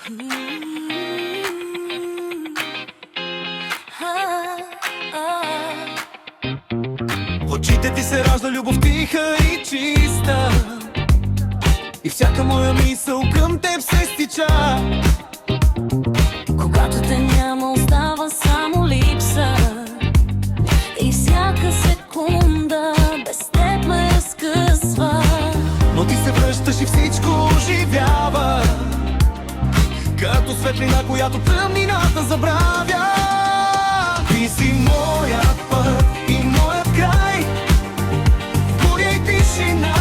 В очите ти се ражда любов тиха и чиста, и всяка моя мисъл към теб се стича. Когато те няма, остава само липса, и всяка секунда без теб ме разкъсва. Но ти се връщаш и всичко оживява, като светлина, която тъмнината забравя. Ти си моят път и моят край, буря и тишина.